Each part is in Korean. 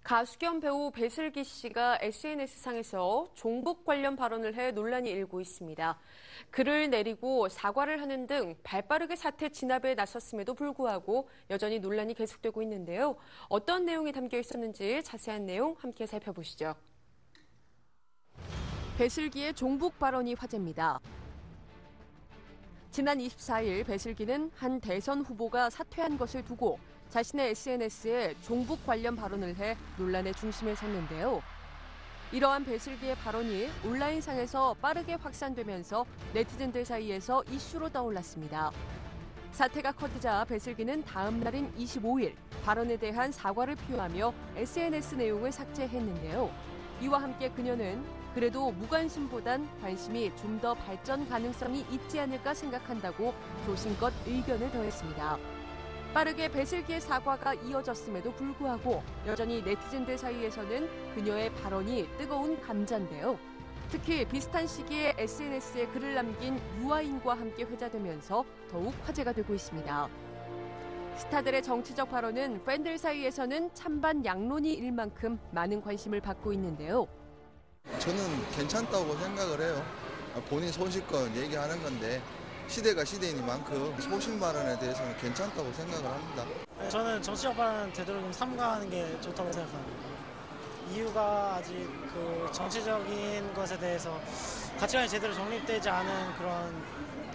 가수 겸 배우 배슬기 씨가 SNS상에서 종북 관련 발언을 해 논란이 일고 있습니다. 글을 내리고 사과를 하는 등 발빠르게 사태 진압에 나섰음에도 불구하고 여전히 논란이 계속되고 있는데요. 어떤 내용이 담겨 있었는지 자세한 내용 함께 살펴보시죠. 배슬기의 종북 발언이 화제입니다. 지난 24일 배슬기는 한 대선 후보가 사퇴한 것을 두고 자신의 SNS에 종북 관련 발언을 해 논란의 중심에 섰는데요. 이러한 배슬기의 발언이 온라인상에서 빠르게 확산되면서 네티즌들 사이에서 이슈로 떠올랐습니다. 사태가 커지자 배슬기는 다음 날인 25일 발언에 대한 사과를 표하며 SNS 내용을 삭제했는데요. 이와 함께 그녀는 그래도 무관심보단 관심이 좀 더 발전 가능성이 있지 않을까 생각한다고 조심껏 의견을 더했습니다. 빠르게 배슬기의 사과가 이어졌음에도 불구하고 여전히 네티즌들 사이에서는 그녀의 발언이 뜨거운 감자인데요. 특히 비슷한 시기에 SNS에 글을 남긴 유아인과 함께 회자되면서 더욱 화제가 되고 있습니다. 스타들의 정치적 발언은 팬들 사이에서는 찬반 양론이 일 만큼 많은 관심을 받고 있는데요. 저는 괜찮다고 생각을 해요. 본인 소신껏 얘기하는 건데 시대가 시대이니만큼 소신 발언에 대해서는 괜찮다고 생각을 합니다. 저는 정치적 발언 되도록 삼가하는 게 좋다고 생각합니다. 이유가 아직 그 정치적인 것에 대해서 가치관이 제대로 정립되지 않은 그런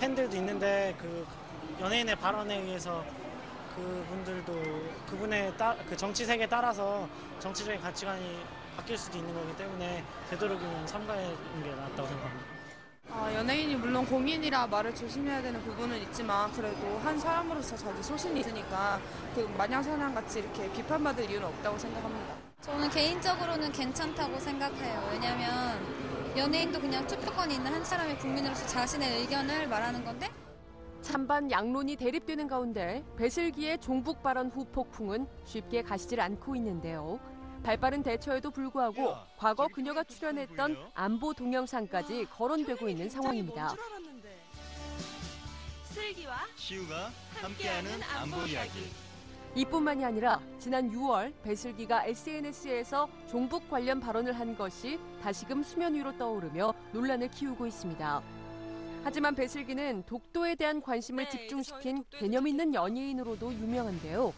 팬들도 있는데 그 연예인의 발언에 의해서 그분들도 그분의 그 정치 세계에 따라서 정치적인 가치관이 바뀔 수도 있는 거기 때문에 되도록이면 삼가하는 게 낫다고 생각합니다. 연예인이 물론 공인이라 말을 조심해야 되는 부분은 있지만 그래도 한 사람으로서 자기 소신이 있으니까 그 마냥사냥같이 이렇게 비판받을 이유는 없다고 생각합니다. 저는 개인적으로는 괜찮다고 생각해요. 왜냐하면 연예인도 그냥 투표권이 있는 한 사람의 국민으로서 자신의 의견을 말하는 건데 찬반 양론이 대립되는 가운데 배슬기의 종북 발언 후 폭풍은 쉽게 가시질 않고 있는데요. 발빠른 대처에도 불구하고 과거 그녀가 출연했던 안보 동영상까지 거론되고 있는 상황입니다. 슬기와 시우가 함께하는 안보 이야기. 이뿐만이 아니라 지난 6월 배슬기가 SNS에서 종북 관련 발언을 한 것이 다시금 수면 위로 떠오르며 논란을 키우고 있습니다. 하지만 배슬기는 독도에 대한 관심을 집중시킨 개념 있는 연예인으로도 유명한데요.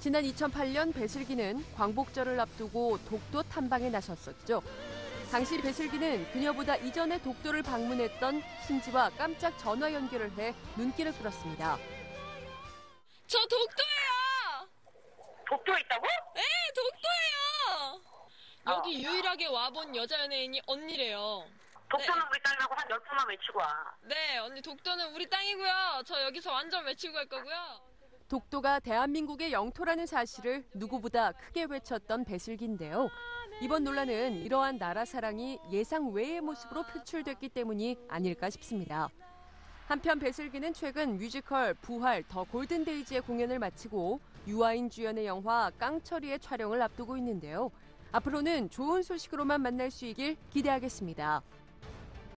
지난 2008년 배슬기는 광복절을 앞두고 독도 탐방에 나섰었죠. 당시 배슬기는 그녀보다 이전에 독도를 방문했던 신지와 깜짝 전화 연결을 해 눈길을 끌었습니다. 저 독도예요! 독도에 있다고? 네, 독도예요! 여기 유일하게 와본 여자 연예인이 언니래요. 독도는 우리 땅이라고 한 10번만 외치고 와. 네, 언니 독도는 우리 땅이고요. 저 여기서 완전 외치고 갈 거고요. 독도가 대한민국의 영토라는 사실을 누구보다 크게 외쳤던 배슬기인데요. 이번 논란은 이러한 나라 사랑이 예상 외의 모습으로 표출됐기 때문이 아닐까 싶습니다. 한편 배슬기는 최근 뮤지컬 부활 더 골든데이즈의 공연을 마치고 유아인 주연의 영화 깡철이의 촬영을 앞두고 있는데요. 앞으로는 좋은 소식으로만 만날 수 있길 기대하겠습니다.